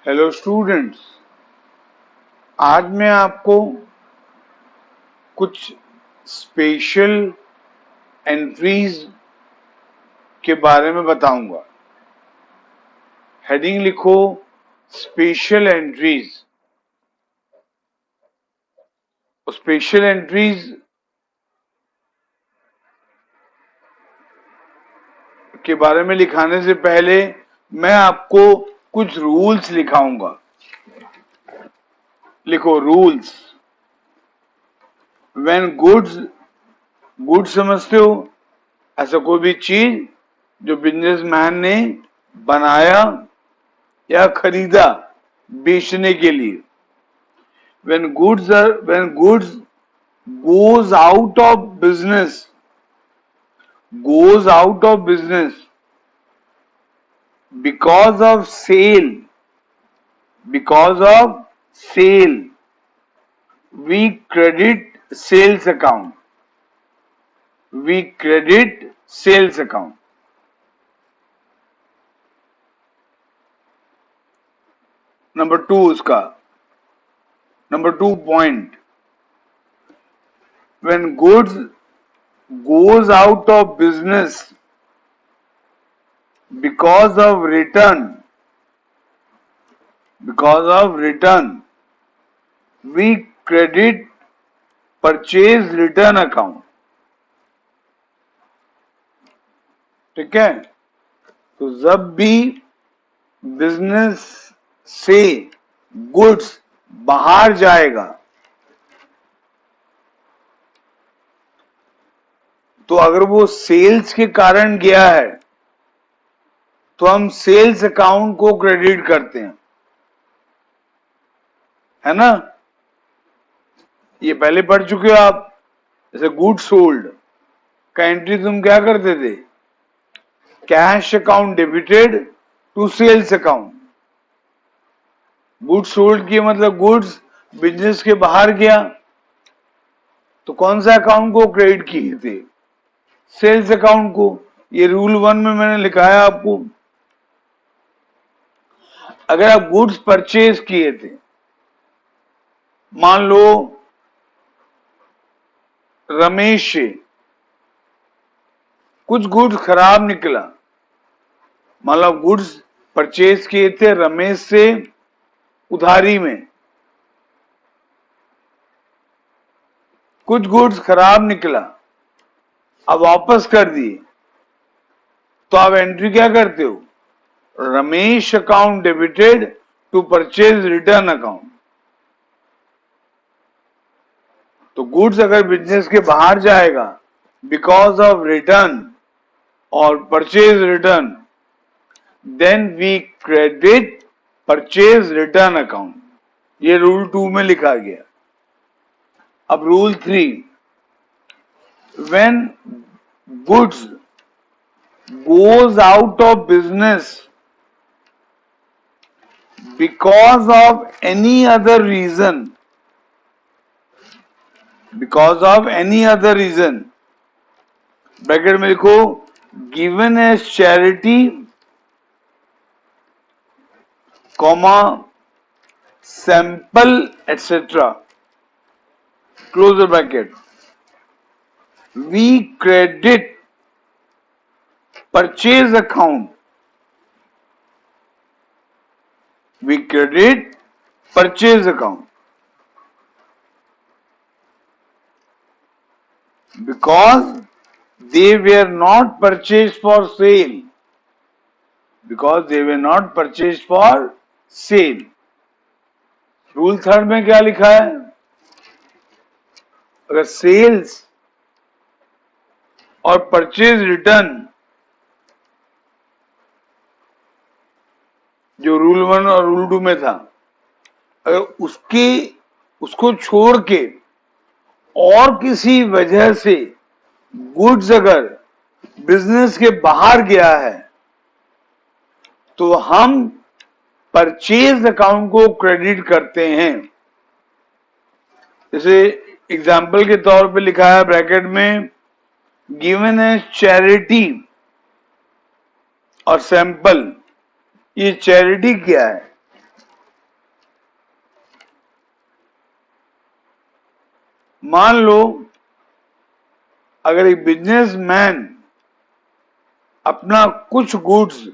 Hello students, आज मैं आपको कुछ स्पेशल एंट्रीज के बारे में बताऊंगा। हेडिंग लिखो स्पेशल एंट्रीज। स्पेशल एंट्रीज के बारे में लिखाने से पहले मैं आपको कुछ रूल्स लिखाऊंगा। लिखो रूल्स। व्हेन गुड्स समझते हो ऐसा कोई भी चीज जो बिजनेसमैन ने बनाया या खरीदा बेचने के लिए। when goods goes out of business because of sale, we credit sales account. Number 2 point, when goods goes out of business because of return, we credit purchase return account. ठीक है, तो जब भी बिजनेस से गुड्स बाहर जाएगा तो अगर वो सेल्स के कारण गया है तो हम सेल्स अकाउंट को क्रेडिट करते हैं, है ना। ये पहले पढ़ चुके हो आप। जैसे गुड्स सोल्ड का एंट्री तुम क्या करते थे, cash account debited to sales account. Goods sold किए मतलब गुड्स बिजनेस के बाहर गया तो कौन सा अकाउंट को क्रेडिट किए थे, सेल्स अकाउंट को। ये रूल 1 में मैंने लिखाया आपको। अगर आप गुड्स परचेज किए थे, मान लो रमेश से कुछ गुड्स खराब निकला, मान लो गुड्स परचेज किए थे रमेश से उधारी में, कुछ गुड्स खराब निकला, अब वापस कर दिए, तो आप एंट्री क्या करते हो, Ramesh account debited to purchase return account. तो गुड्स अगर बिजनेस के बाहर जाएगा बिकॉज ऑफ रिटर्न और purchase return, then we credit purchase return account. ये रूल 2 में लिखा गया। अब rule 3, when goods goes out of business because of any other reason, bracket में लिखो given as charity, comma sample etc, close the bracket, we credit purchase account, because they were not purchased for sale, rule 3 में क्या लिखा है, अगर sales और purchase return जो rule 1 और रूल 2 में था, अगर उसको छोड़ के और किसी वजह से गुड्स अगर बिजनेस के बाहर गया है तो हम परचेज अकाउंट को क्रेडिट करते हैं। जैसे एग्जाम्पल के तौर पे लिखा है ब्रैकेट में, गिवन एज चैरिटी और सैंपल। ये चैरिटी क्या है, मान लो अगर एक बिजनेसमैन अपना कुछ गुड्स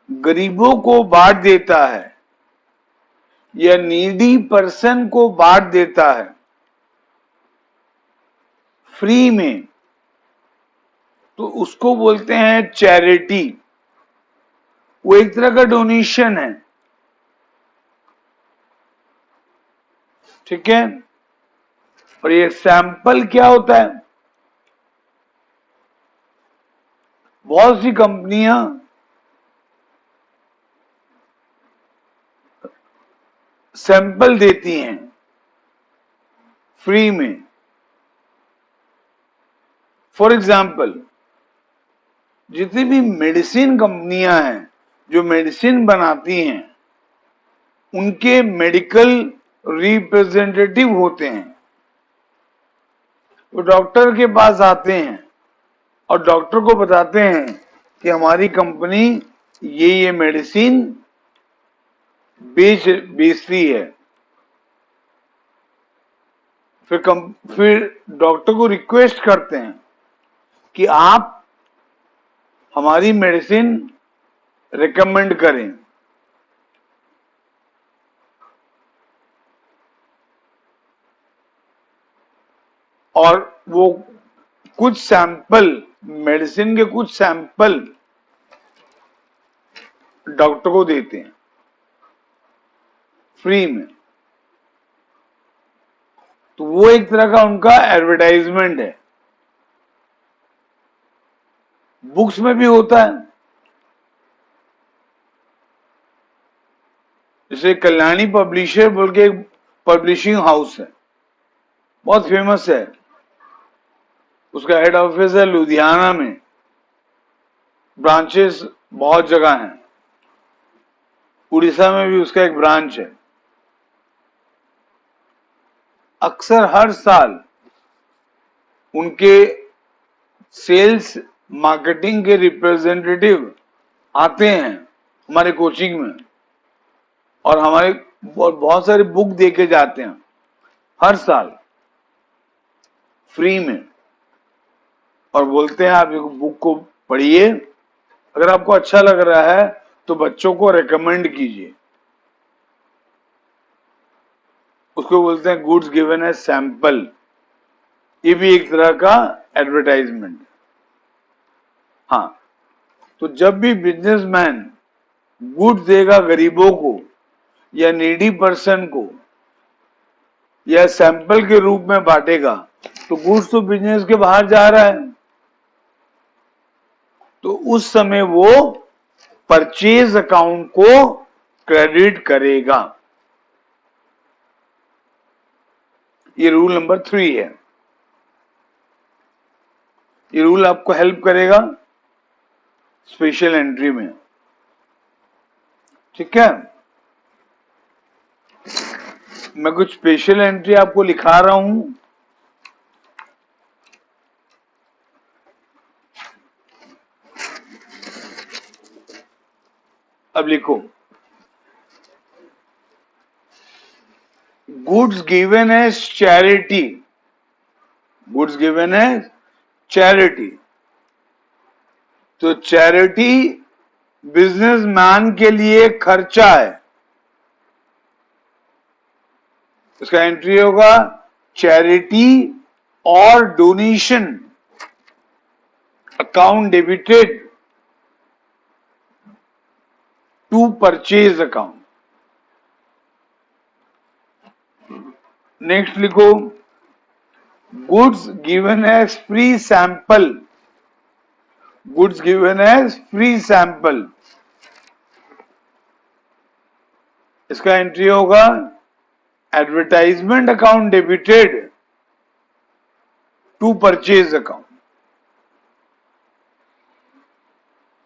गरीबों को बांट देता है या नीडी पर्सन को बांट देता है फ्री में, तो उसको बोलते हैं चैरिटी। वो एक तरह का डोनेशन है, ठीक है। और ये सैंपल क्या होता है? बहुत सी कंपनियां सैंपल देती हैं फ्री में। फॉर एग्जाम्पल, जितनी भी मेडिसिन कंपनियां हैं जो मेडिसिन बनाती हैं, उनके मेडिकल रिप्रेजेंटेटिव होते हैं। वो डॉक्टर के पास आते हैं और डॉक्टर को बताते हैं कि हमारी कंपनी ये मेडिसिन बेचती है। फिर डॉक्टर को रिक्वेस्ट करते हैं कि आप हमारी मेडिसिन रिकमेंड करें। और वो कुछ सैंपल, मेडिसिन के कुछ सैंपल डॉक्टर को देते हैं फ्री में। तो वो एक तरह का उनका एडवर्टाइजमेंट है। बुक्स में भी होता है, जैसे कल्याणी पब्लिशर बोल के एक पब्लिशिंग हाउस है, बहुत फेमस है। उसका हेड ऑफिस है लुधियाना में, ब्रांचेस बहुत जगह हैं। उड़ीसा में भी उसका एक ब्रांच है। अक्सर हर साल उनके सेल्स मार्केटिंग के रिप्रेजेंटेटिव आते हैं हमारे कोचिंग में और हमारे बहुत सारी बुक दे के जाते हैं हर साल फ्री में, और बोलते हैं आप बुक को पढ़िए, अगर आपको अच्छा लग रहा है तो बच्चों को रेकमेंड कीजिए। उसको बोलते हैं गुड्स गिवन एज सैंपल। ये भी एक तरह का एडवर्टाइजमेंट। हाँ, तो जब भी बिजनेसमैन गुड्स देगा गरीबों को या नीडी पर्सन को या सैंपल के रूप में बांटेगा, तो गुड्स तो बिजनेस के बाहर जा रहा है, तो उस समय वो परचेज अकाउंट को क्रेडिट करेगा। ये रूल नंबर 3 है। ये रूल आपको हेल्प करेगा स्पेशल एंट्री में, ठीक है। मैं कुछ स्पेशल एंट्री आपको लिखा रहा हूं। अब लिखो, goods given as charity. Goods given as charity. तो चैरिटी बिजनेसमैन के लिए खर्चा है। इसका एंट्री होगा चैरिटी और donation account debited to purchase account. Next लिखो, goods given as free sample. Goods given as free sample, इसका एंट्री होगा advertisement account debited to purchase account.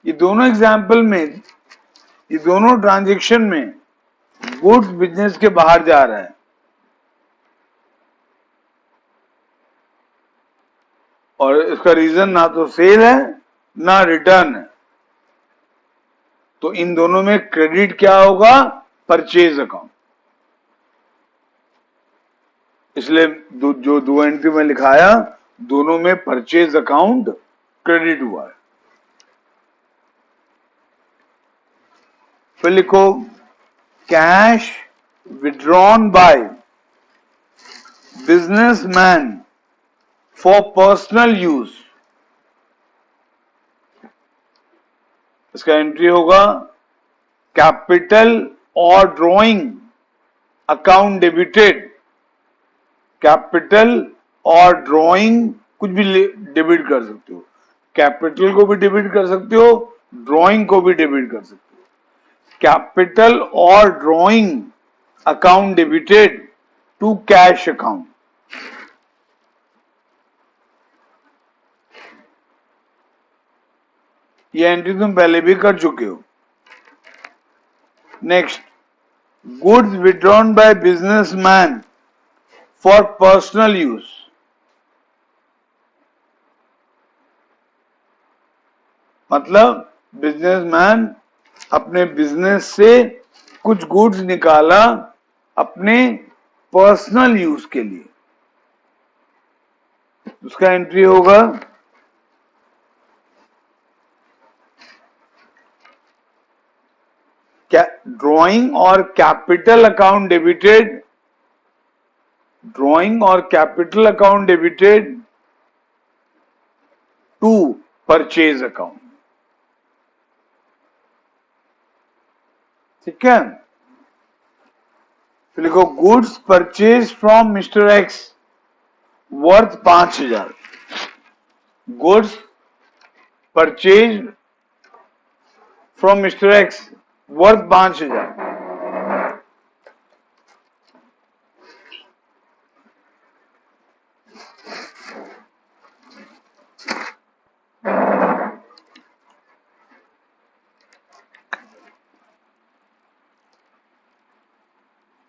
ये दोनों एग्जाम्पल में, ये दोनों ट्रांजैक्शन में गुड्स बिजनेस के बाहर जा रहा है और इसका रीजन ना तो सेल है ना रिटर्न है। तो इन दोनों में क्रेडिट क्या होगा? Purchase account. इसलिए जो दो एंट्री में लिखाया दोनों में परचेज अकाउंट क्रेडिट हुआ है। फिर लिखो cash withdrawn by businessman for personal use. इसका एंट्री होगा कैपिटल और ड्रॉइंग अकाउंट डेबिटेड। कैपिटल और ड्रॉइंग कुछ भी डेबिट कर सकते हो, कैपिटल को भी डेबिट कर सकते हो, ड्रॉइंग को भी डेबिट कर सकते हो। कैपिटल और drawing account debited to cash account. ये एंट्री तुम पहले भी कर चुके हो। Next, goods withdrawn by businessman for personal use. मतलब बिजनेसमैन अपने बिजनेस से कुछ गुड्स निकाला अपने पर्सनल यूज के लिए। उसका एंट्री होगा क्या, ड्रॉइंग और कैपिटल अकाउंट डेबिटेड, ड्रॉइंग और capital account debited to purchase account. ठीक है, तो लिखो goods purchase from mister X worth 5,000। Goods purchase from mister X worth 5,000।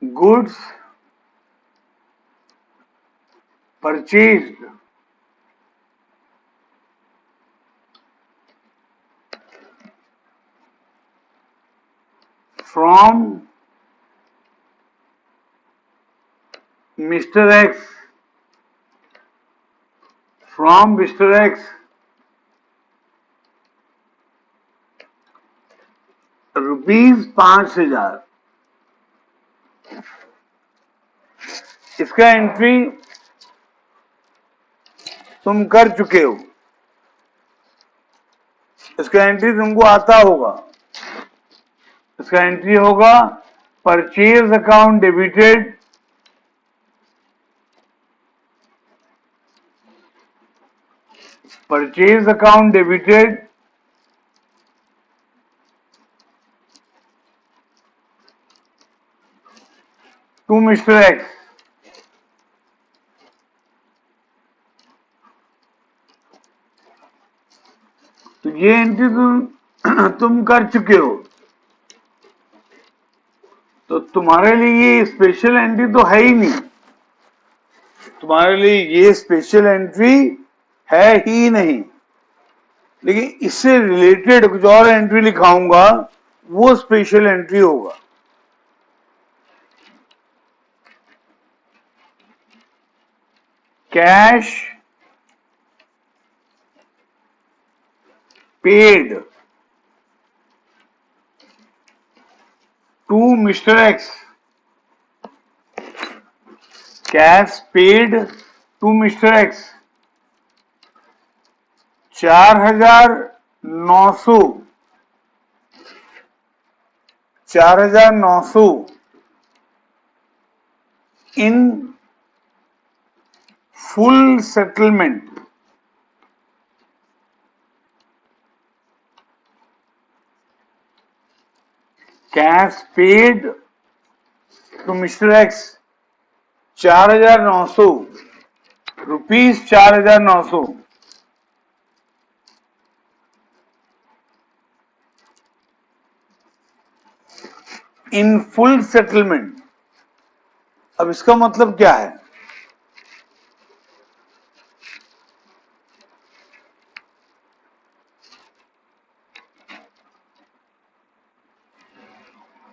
Goods purchased from mister X, from mister X ₹5,000। इसका entry तुम कर चुके हो, इसका एंट्री तुमको आता होगा। इसका एंट्री होगा purchase account debited purchase account debited to mister X. तो ये एंट्री तुम कर चुके हो, तो तुम्हारे लिए ये स्पेशल एंट्री तो है ही नहीं, तुम्हारे लिए ये स्पेशल एंट्री है ही नहीं। लेकिन इससे रिलेटेड कुछ और एंट्री लिखाऊंगा, वो स्पेशल एंट्री होगा। Cash paid to mister X, cash paid to mister X 4,900, 4,900 in full settlement. Cash paid to mister X 4,900 rupees, 4,900 in full settlement. अब इसका मतलब क्या है?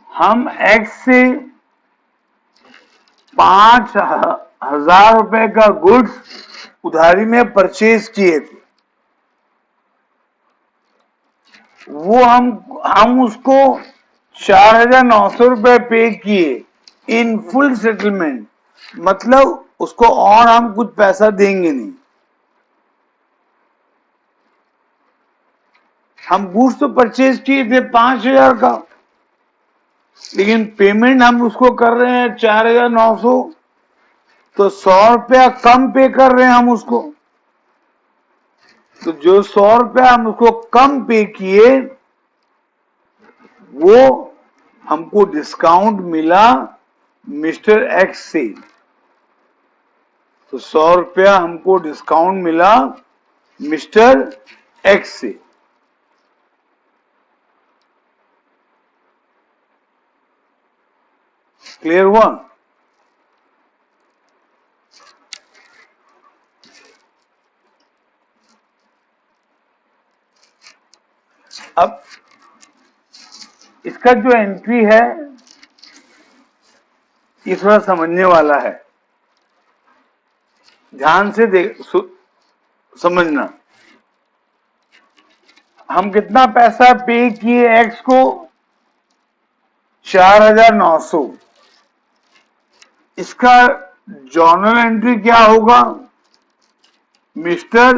हम x से 5 ₹1000 का गुड्स उधारी में परचेज किए थे, वो हम उसको ₹4900 पे किए इन फुल सेटलमेंट, मतलब उसको और हम कुछ पैसा देंगे नहीं। हम गुड्स तो परचेज किए थे 5000 का, लेकिन पेमेंट हम उसको कर रहे हैं 4900, तो ₹100 कम पे कर रहे हैं हम उसको। तो जो ₹100 हम उसको कम पे किए, वो हमको डिस्काउंट मिला मिस्टर एक्स से। तो ₹100 हमको डिस्काउंट मिला मिस्टर एक्स से। क्लियर हुआ? अब इसका जो एंट्री है ये थोड़ा समझने वाला है, ध्यान से समझना। हम कितना पैसा पे किए एक्स को? 4900। इसका जर्नल एंट्री क्या होगा? Mister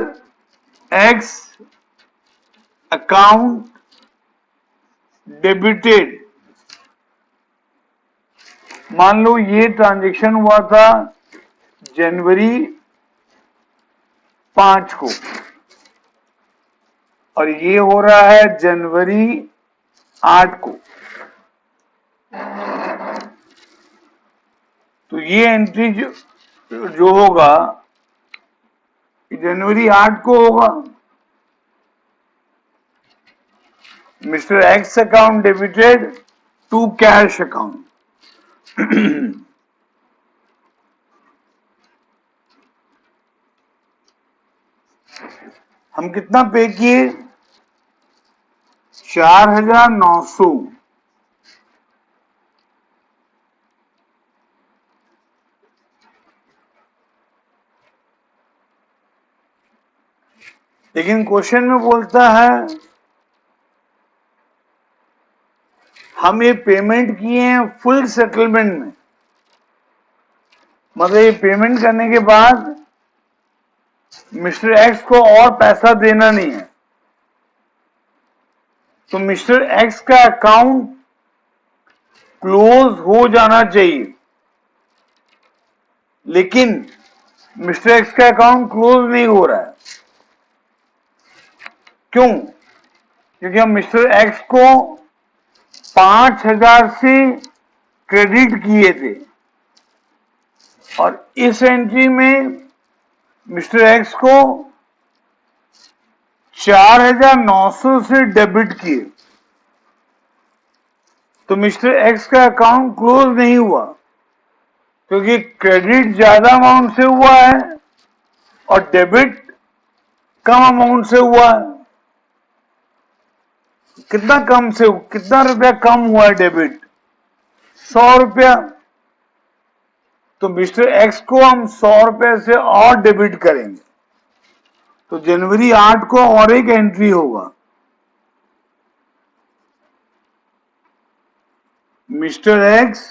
X account debited. मान लो ये ट्रांजैक्शन हुआ था जनवरी 5 को, और ये हो रहा है जनवरी 8 को। तो ये एंट्री जो होगा जनवरी 8 को होगा। Mister X account debited to cash account. हम कितना पे किए? 4900। लेकिन क्वेश्चन में बोलता है हम ये पेमेंट किए हैं फुल सेटलमेंट में, मतलब ये पेमेंट करने के बाद मिस्टर एक्स को और पैसा देना नहीं है। तो मिस्टर एक्स का अकाउंट क्लोज हो जाना चाहिए, लेकिन मिस्टर एक्स का अकाउंट क्लोज नहीं हो रहा है। क्यों? क्योंकि हम मिस्टर एक्स को 5000 से क्रेडिट किए थे, और इस एंट्री में मिस्टर एक्स को 4900 से डेबिट किए। तो मिस्टर एक्स का अकाउंट क्लोज नहीं हुआ, क्योंकि क्रेडिट ज्यादा अमाउंट से हुआ है और डेबिट कम अमाउंट से हुआ है। कितना रुपया कम हुआ है डेबिट? ₹100। तो मिस्टर एक्स को हम ₹100 से और डेबिट करेंगे, तो जनवरी 8 को और एक एंट्री होगा। मिस्टर एक्स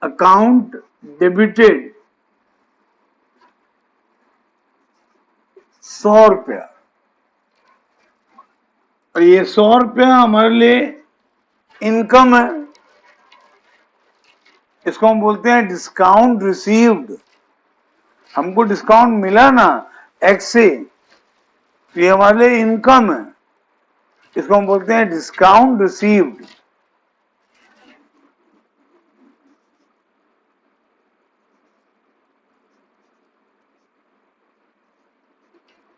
अकाउंट डेबिटेड ₹100, और ये ₹100 हमारे लिए इनकम है। इसको हम बोलते हैं डिस्काउंट रिसीव्ड। हमको डिस्काउंट मिला ना एक्स से, तो ये हमारे लिए इनकम है। इसको हम बोलते हैं discount received.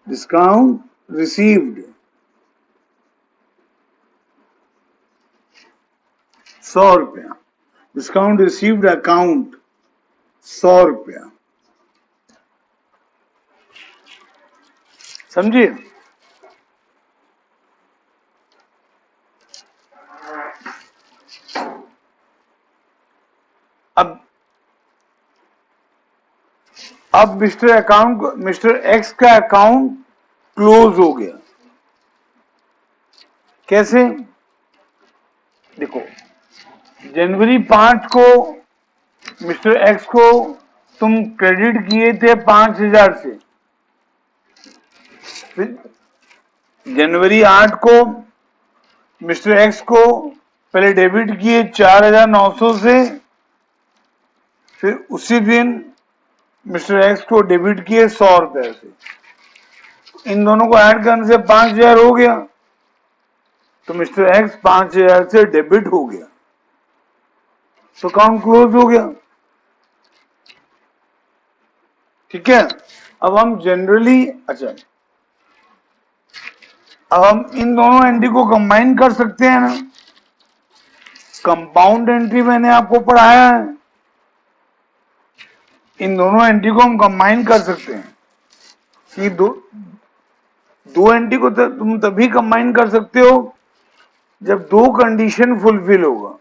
Discount received ₹100। Discount received account ₹100। समझिए? अब मिस्टर एक्स का अकाउंट क्लोज हो गया। कैसे? देखो, जनवरी 5 को मिस्टर एक्स को तुम क्रेडिट किए थे 5,000 से, फिर जनवरी 8 को मिस्टर एक्स को पहले डेबिट किए 4,900 से, फिर उसी दिन मिस्टर एक्स को डेबिट किए 100 रुपए से। इन दोनों को ऐड करने से 5,000 हो गया, तो मिस्टर एक्स 5,000 से डेबिट हो गया, तो अकाउंट क्लोज हो गया। ठीक है। अब हम जनरली, अच्छा, अब हम इन दोनों एंट्री को कंबाइन कर सकते हैं ना। कंपाउंड एंट्री मैंने आपको पढ़ाया है, इन दोनों एंट्री को हम कंबाइन कर सकते हैं। कि दो एंट्री को तुम तभी कंबाइन कर सकते हो जब दो कंडीशन फुलफिल होगा।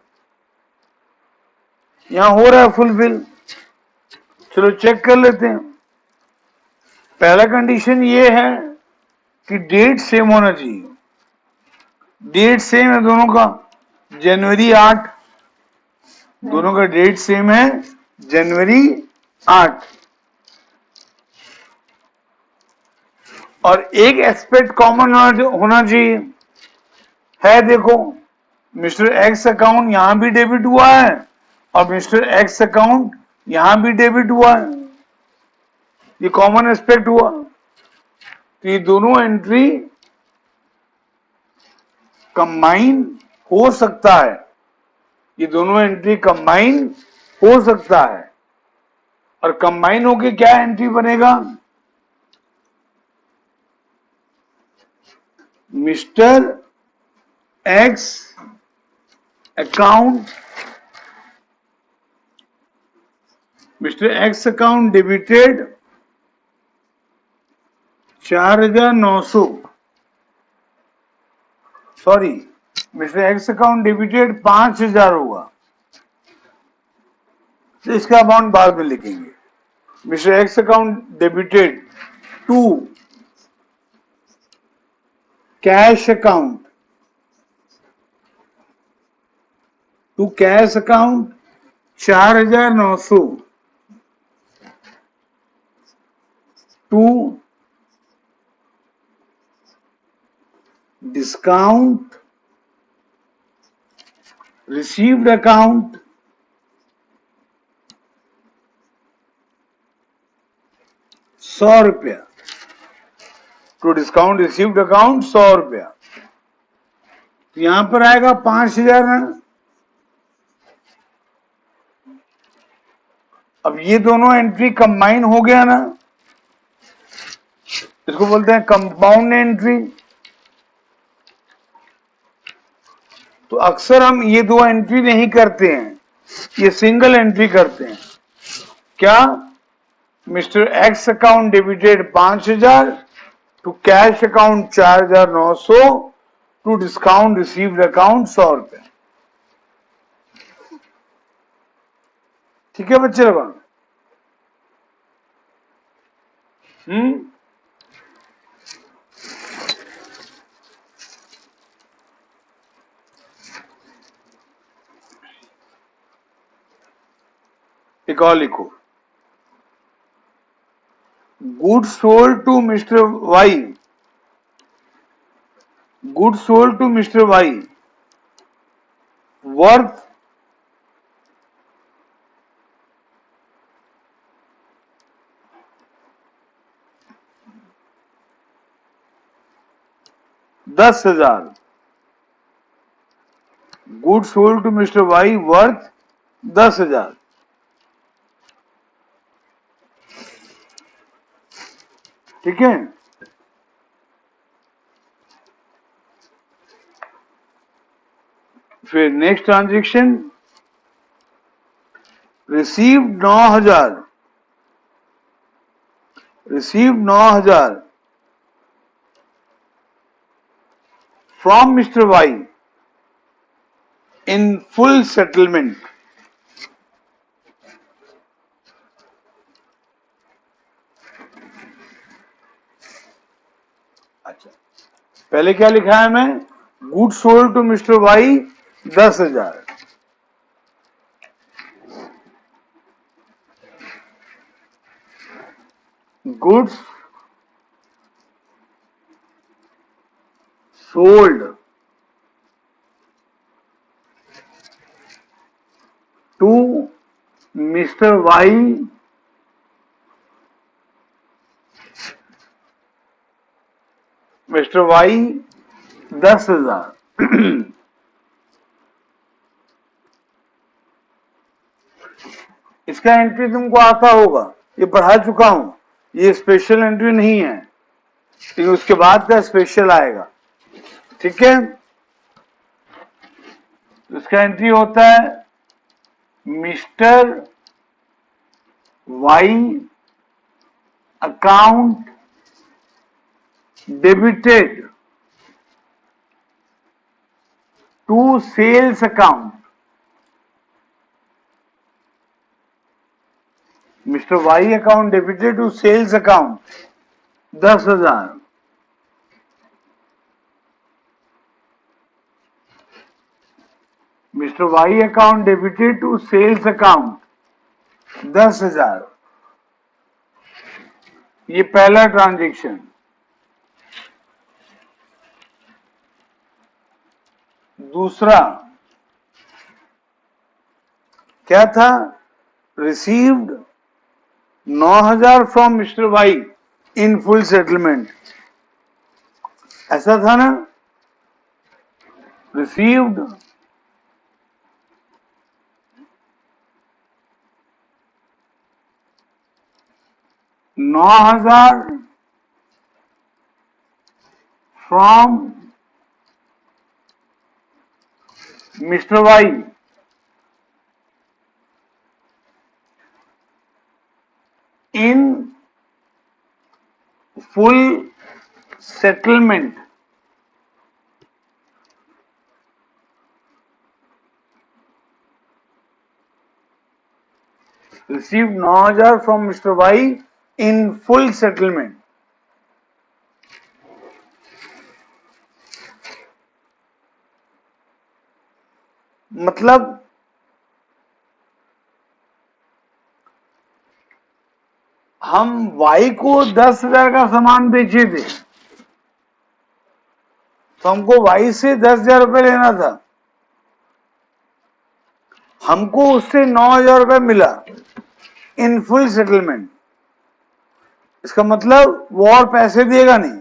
यहां हो रहा है फुलफिल, चलो चेक कर लेते हैं। पहला कंडीशन ये है कि डेट सेम होना चाहिए। डेट सेम है दोनों का, जनवरी 8, दोनों का डेट सेम है जनवरी 8। और एक एस्पेक्ट कॉमन होना चाहिए है। देखो, मिस्टर एक्स अकाउंट यहां भी डेबिट हुआ है और मिस्टर एक्स अकाउंट यहां भी डेबिट हुआ है, ये कॉमन एस्पेक्ट हुआ। तो ये दोनों एंट्री कंबाइन हो सकता है, ये दोनों एंट्री कंबाइन हो सकता है। और कंबाइन होके क्या एंट्री बनेगा? Mister X account, mister X account debited 4,900, sorry, mister X account debited 5,000 होगा, तो इसका अमाउंट बाद में लिखेंगे। Mister X account debited to cash account, to cash account 4,900 to discount received account 100 रुपया, टू डिस्काउंट रिसीव्ड अकाउंट 100 रुपया। तो यहां पर आएगा 5,000 है। अब ये दोनों एंट्री कंबाइन हो गया ना, इसको बोलते हैं कंपाउंड एंट्री। तो अक्सर हम ये दो एंट्री नहीं करते हैं, ये सिंगल एंट्री करते हैं। क्या? Mister X account debited 5,000 to cash account 4,900 to discount received account 100 रुपए। ठीक है बच्चे लोग? एक और लिखो, good sold to mister Y, good sold to mister Y worth 10,000, good sold to mister Y worth 10,000। ठीक है। फिर next transaction, received 9,000, received 9,000 from mister Y in full settlement, पहले क्या लिखा है मैं, good sold to mister Y 10,000, goods sold to mister Y mister Y 10,000। इसका entry तुमको आता होगा, ये पढ़ा चुका हूं, ये स्पेशल एंट्री नहीं है, लेकिन उसके बाद का स्पेशल आएगा, ठीक है। इसका एंट्री होता है mister Y account debited to sales account, mister Y account debited to sales account 10,000, mister Y account debited to sales account 10,000, ये पहला ट्रांजैक्शन। दूसरा क्या था, received 9,000 from mister Y in full settlement, ऐसा था ना, received 9,000 from mister Y in full settlement, received 9,000 from Mr. Y in full settlement। मतलब हम वाई को 10,000 का सामान बेचे थे, तो हमको वाई से 10,000 रुपए लेना था, हमको उससे 9,000 रुपए मिला इन फुल सेटलमेंट। इसका मतलब वो और पैसे देगा नहीं,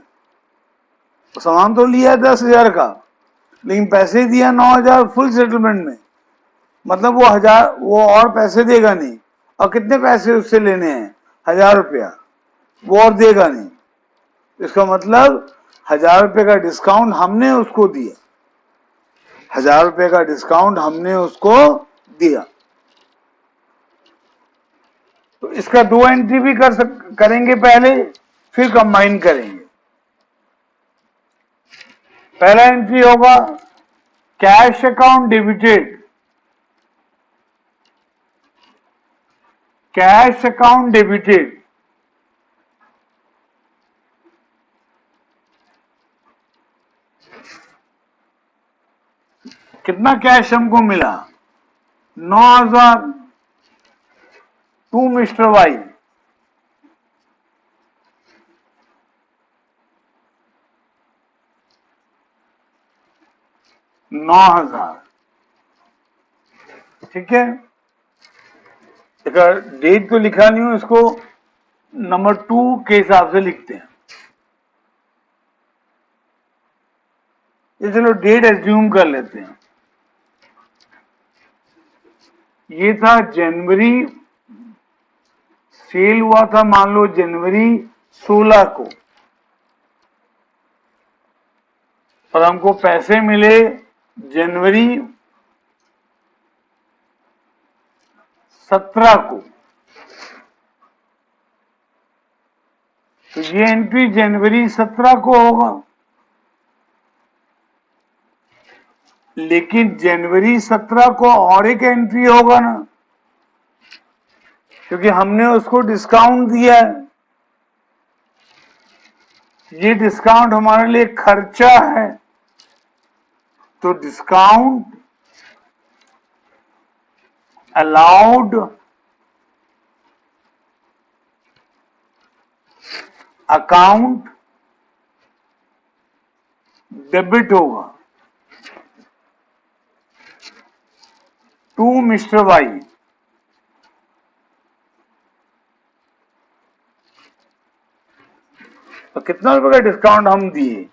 तो सामान तो लिया 10,000 का, लेकिन पैसे दिया 9,000 फुल सेटलमेंट में, मतलब वो और पैसे देगा नहीं। और कितने पैसे उससे लेने हैं, 1,000 रुपया, वो और देगा नहीं। इसका मतलब 1,000 रुपये का डिस्काउंट हमने उसको दिया, 1,000 रुपये का डिस्काउंट हमने उसको दिया। तो इसका दो एंट्री भी करेंगे पहले, फिर कंबाइन करेंगे। पहला एंट्री होगा cash account debited, cash account debited कितना कैश हमको मिला, 9,000 टू मिस्टर वाई, ठीक है। अगर डेट तो लिखा नहीं हो, इसको नंबर 2 के हिसाब से लिखते हैं। ये चलो डेट एज्यूम कर लेते हैं। ये था जनवरी, सेल हुआ था मान लो जनवरी 16 को, और हमको पैसे मिले जनवरी 17 को। तो ये एंट्री जनवरी 17 को होगा, लेकिन जनवरी 17 को और एक एंट्री होगा ना, क्योंकि हमने उसको डिस्काउंट दिया है। ये डिस्काउंट हमारे लिए खर्चा है, तो डिस्काउंट अलाउड अकाउंट डेबिट होगा टू मिस्टर वाई। तो कितना रुपए का डिस्काउंट हम दिए?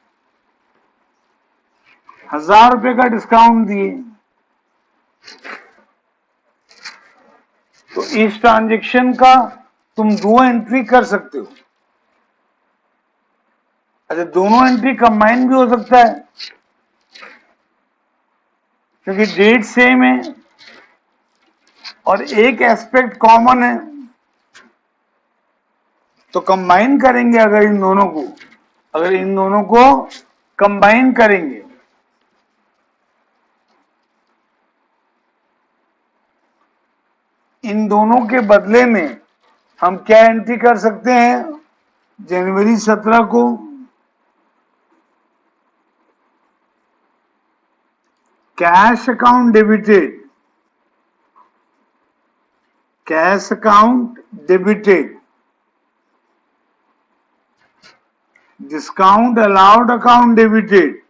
1000 रुपए का डिस्काउंट दिए। तो इस ट्रांजेक्शन का तुम 2 एंट्री कर सकते हो। अच्छा, दोनों एंट्री कंबाइन भी हो सकता है, क्योंकि डेट सेम है और एक एस्पेक्ट कॉमन है, तो कंबाइन करेंगे। अगर इन दोनों को कंबाइन करेंगे, इन दोनों के बदले में हम क्या एंट्री कर सकते हैं? जनवरी 17 को cash account debited, cash account debited, discount allowed account debited,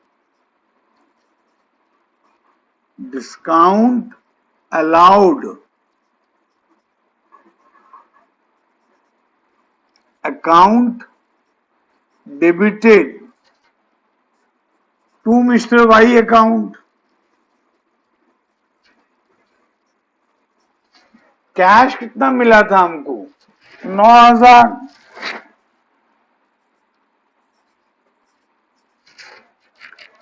discount allowed account debited to mister Y account. Cash कितना मिला था हमको? 9000।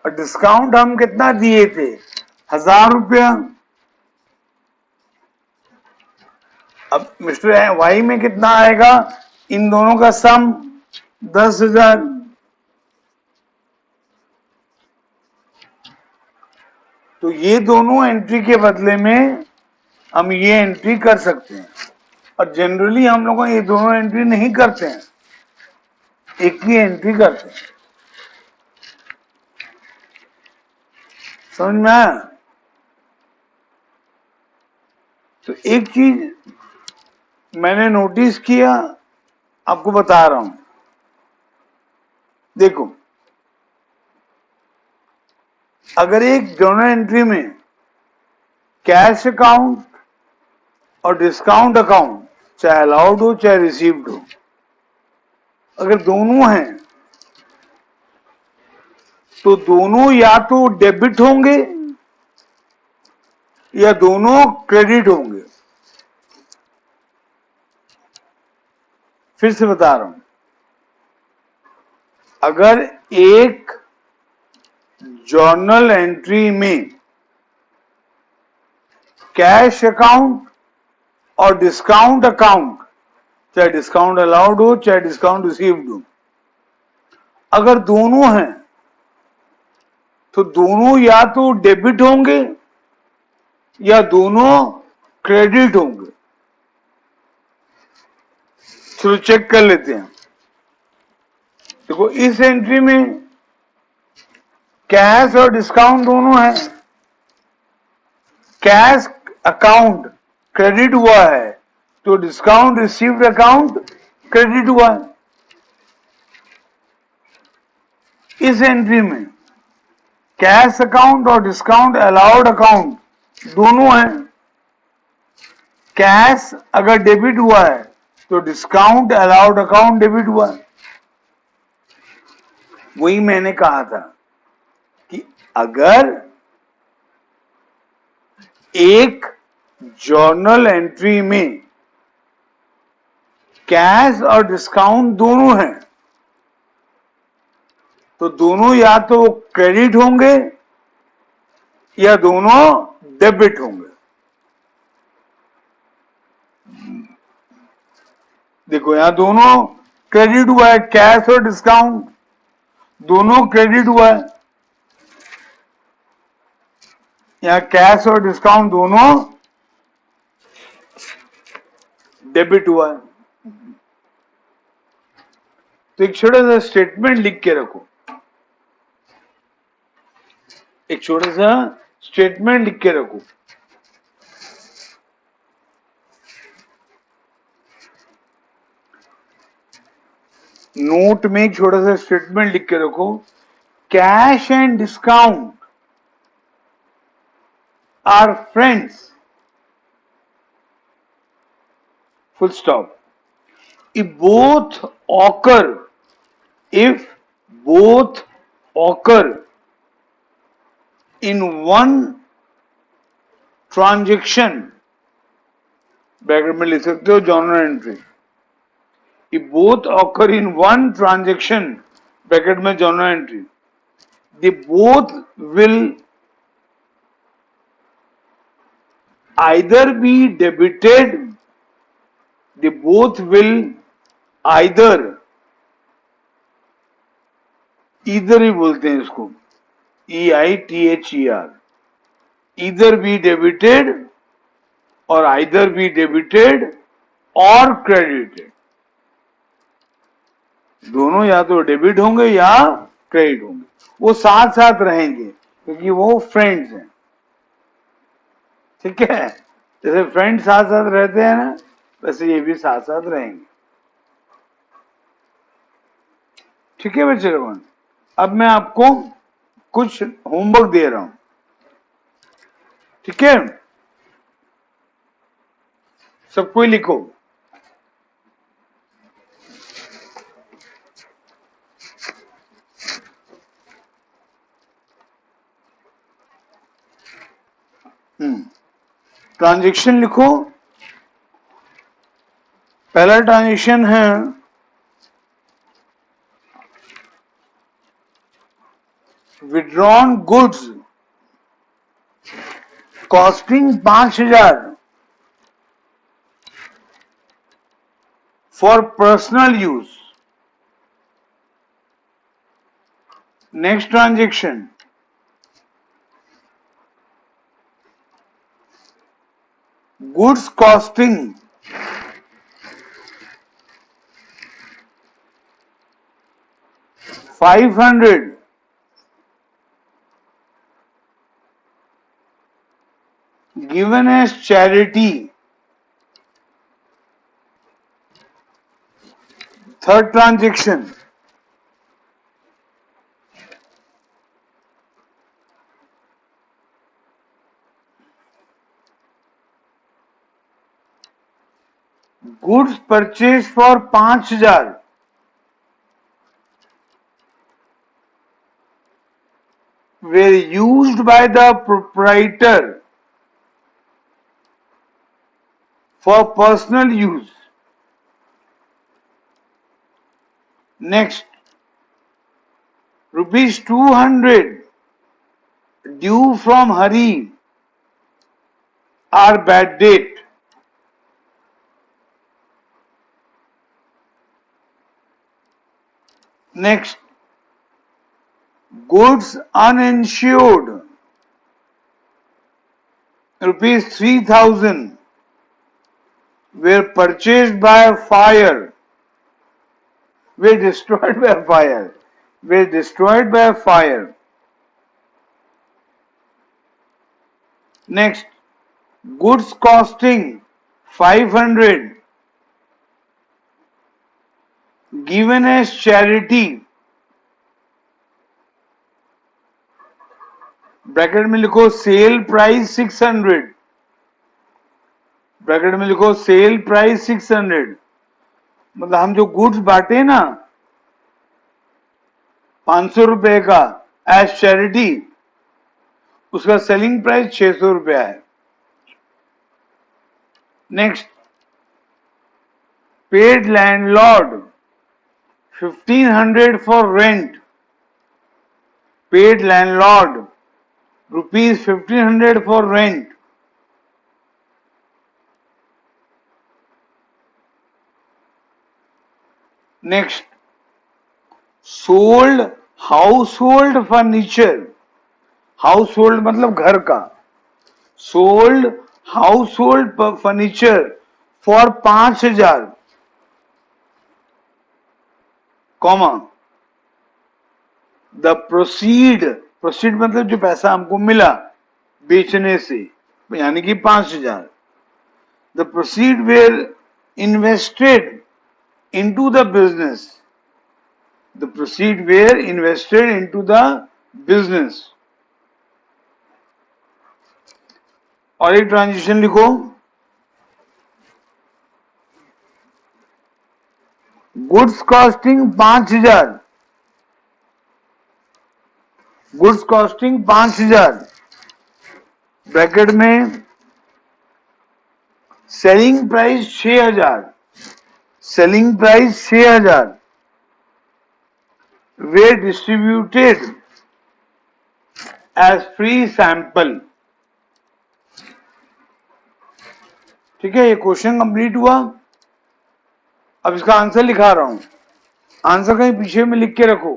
और डिस्काउंट हम कितना दिए थे? 1000 रुपया। अब मिस्टर वाई में कितना आएगा? इन दोनों का सम 10,000। तो ये दोनों एंट्री के बदले में हम ये एंट्री कर सकते हैं। और जनरली हम लोग ये दोनों एंट्री नहीं करते हैं, एक ही एंट्री करते हैं। समझ में आया? तो एक चीज मैंने नोटिस किया, आपको बता रहा हूं। देखो, अगर एक दोनों एंट्री में कैश अकाउंट और डिस्काउंट अकाउंट, चाहे अलाउड हो चाहे रिसीव्ड हो, अगर दोनों हैं तो दोनों या तो डेबिट होंगे या दोनों क्रेडिट होंगे। फिर से बता रहा हूं, अगर एक जर्नल एंट्री में कैश अकाउंट और डिस्काउंट अकाउंट, चाहे डिस्काउंट अलाउड हो चाहे डिस्काउंट रिसीव्ड हो, अगर दोनों हैं तो दोनों या तो डेबिट होंगे या दोनों क्रेडिट होंगे। चलो चेक कर लेते हैं। देखो, इस एंट्री में कैश और डिस्काउंट दोनों है। कैश अकाउंट क्रेडिट हुआ है तो डिस्काउंट रिसीव्ड अकाउंट क्रेडिट हुआ है। इस एंट्री में कैश अकाउंट और डिस्काउंट अलाउड अकाउंट दोनों हैं। कैश अगर डेबिट हुआ है तो डिस्काउंट अलाउड अकाउंट डेबिट हुआ है। वही मैंने कहा था कि अगर एक जर्नल एंट्री में कैश और डिस्काउंट दोनों हैं तो दोनों या तो क्रेडिट होंगे या दोनों डेबिट होंगे। देखो, यहां दोनों क्रेडिट हुआ है, कैश और डिस्काउंट दोनों क्रेडिट हुआ है। यहां कैश और डिस्काउंट दोनों डेबिट हुआ है। तो एक छोटा सा स्टेटमेंट लिख के रखो, एक छोटा सा स्टेटमेंट लिख के रखो। नोट में एक छोटा सा स्टेटमेंट लिख के रखो, cash and discount are friends, full stop. If both occur, if both occur in one transaction, bracket में लिख सकते हो journal entry, if both occur in one transaction, bracket में journal entry, they both will either be debited, they both will either ही बोलते हैं इसको, EITHER, either be debited और either be debited और credited, दोनों या तो डेबिट होंगे या क्रेडिट होंगे, वो साथ साथ रहेंगे क्योंकि वो फ्रेंड्स हैं। ठीक है, जैसे फ्रेंड्स साथ साथ रहते हैं ना, वैसे ये भी साथ साथ रहेंगे। ठीक है बच्चे लोगों, अब मैं आपको कुछ होमवर्क दे रहा हूं। ठीक है, सब कोई लिखो। ट्रांजैक्शन लिखो। पहला ट्रांजैक्शन है withdrawn goods costing 5,000 for personal use. Next transaction, goods costing 500 given as charity। Third transaction, goods purchased for 5,000 were used by the proprietor for personal use। Next, rupees 200 due from Hari are bad debt। Next, goods uninsured rupees 3,000 were purchased by fire, were destroyed by fire, were destroyed by fire। Next, goods costing 500 given as charity, bracket में लिखो sale price 600, bracket में लिखो sale price 600, मतलब हम जो goods बांटे ना 500 रुपए का एज चैरिटी, उसका सेलिंग प्राइस 600 रुपया है। Next, paid landlord 1500 for rent, paid landlord rupees 1500 for rent। Next, sold household furniture, household मतलब घर का, sold household furniture for 5,000 comma the proceed, proceed मतलब जो पैसा हमको मिला बेचने से, यानी कि 5,000, the proceed were invested into the business, the proceed were invested into the business. और एक ट्रांजिशन लिखो, goods costing 5,000, goods costing 5,000 bracket में selling price 6,000, selling price 6,000 were distributed as free sample. ठीक है, ये क्वेश्चन कंप्लीट हुआ। अब इसका आंसर लिखा रहा हूं, आंसर कहीं पीछे में लिख के रखो,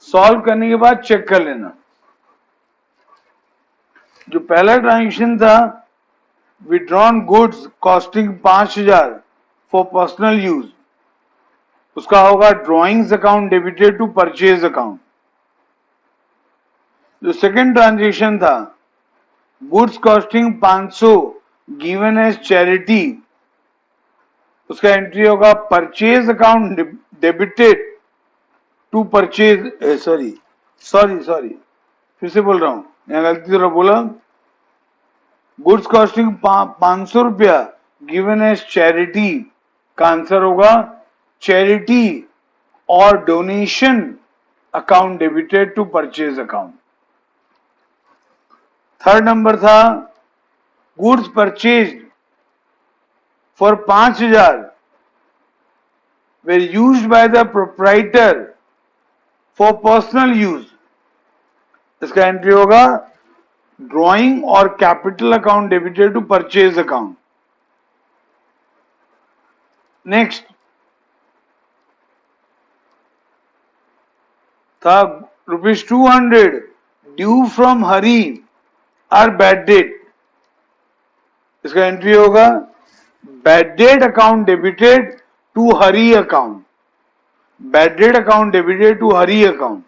सॉल्व करने के बाद चेक कर लेना। जो पहला ट्रांजेक्शन था, withdrawn goods costing 5,000 for personal use, उसका होगा drawings account debited to purchase account. जो सेकंड ट्रांजेक्शन था, goods costing 500 given as charity, उसका एंट्री होगा purchase account debited to purchase, sorry फिर से बोल रहा हूं, यहां गलती तरह बोला। गुड्स कॉस्टिंग 500 रुपया गिवन एज चैरिटी का आंसर होगा चैरिटी और donation account debited to purchase account. Third number था, goods purchased for 5,000 were used by the proprietor for personal use, इसका एंट्री होगा ड्रॉइंग और capital account debited to purchase account. Next था ₹200 due from Hari are bad debt, इसका entry होगा bad debt account debited to Hari account, bad debt account debited to Hari account.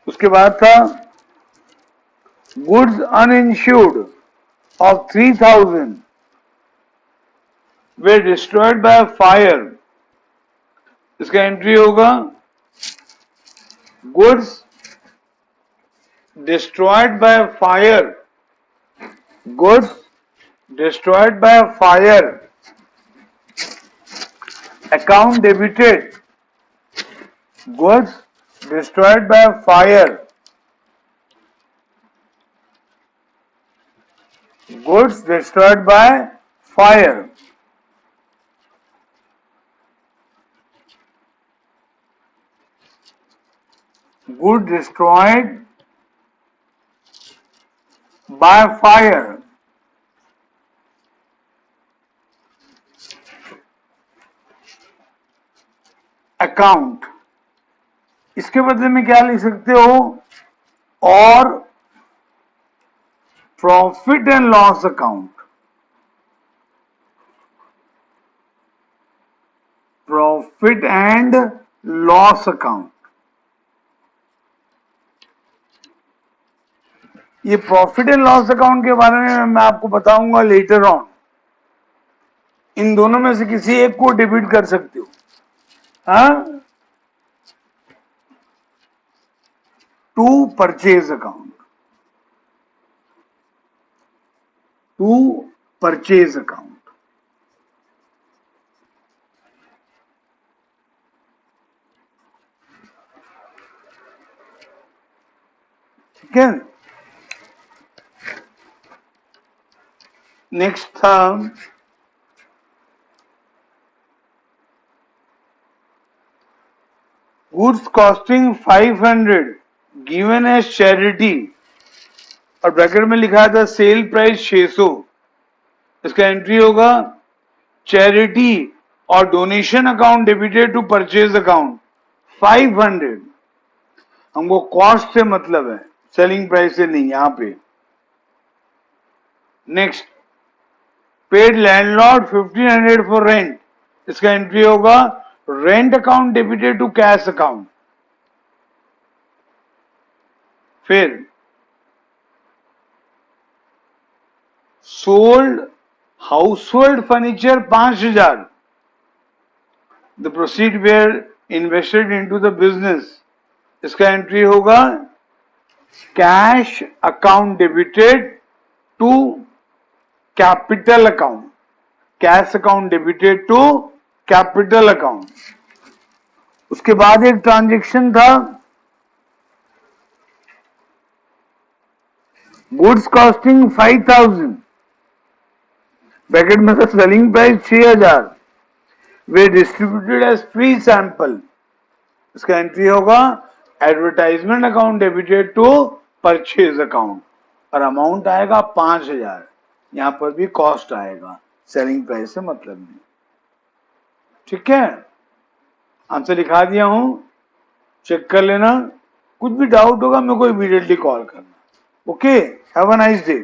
उसके बाद था goods uninsured of 3,000 were destroyed by fire, इसका entry होगा goods destroyed by fire, goods destroyed by fire account debited, goods destroyed by fire, goods destroyed by fire। Goods destroyed by fire, account. इसके बदले में क्या लिख सकते हो, और profit and loss account, profit and loss account. ये profit and loss account के बारे में मैं आपको बताऊंगा लेटर ऑन। इन दोनों में से किसी एक को डेबिट कर सकते हो, to purchase account, to purchase account. ठीक है। नेक्स्ट था goods costing 500 given as charity, और ब्रैकेट में लिखा था सेल प्राइस 600, इसका एंट्री होगा चैरिटी और donation account debited to purchase account 500। हमको कॉस्ट से मतलब है, सेलिंग प्राइस से नहीं यहां पे। Next, paid landlord 1,500 for rent, इसका एंट्री होगा rent account debited to cash account. फिर sold household furniture 5,000, the proceed were invested into the business, इसका एंट्री होगा cash account debited to capital account, cash account debited to capital account. उसके बाद एक transaction था goods costing 5,000, bracket में था selling price 6,000, were distributed as free sample, इसका entry होगा advertisement account debited to purchase account और अमाउंट आएगा 5,000। यहां पर भी कॉस्ट आएगा, सेलिंग प्राइस से मतलब नहीं। ठीक है, आंसर लिखा दिया हूं, चेक कर लेना। कुछ भी डाउट होगा मेरे को इमीडिएटली कॉल करना। Okay, have a nice day.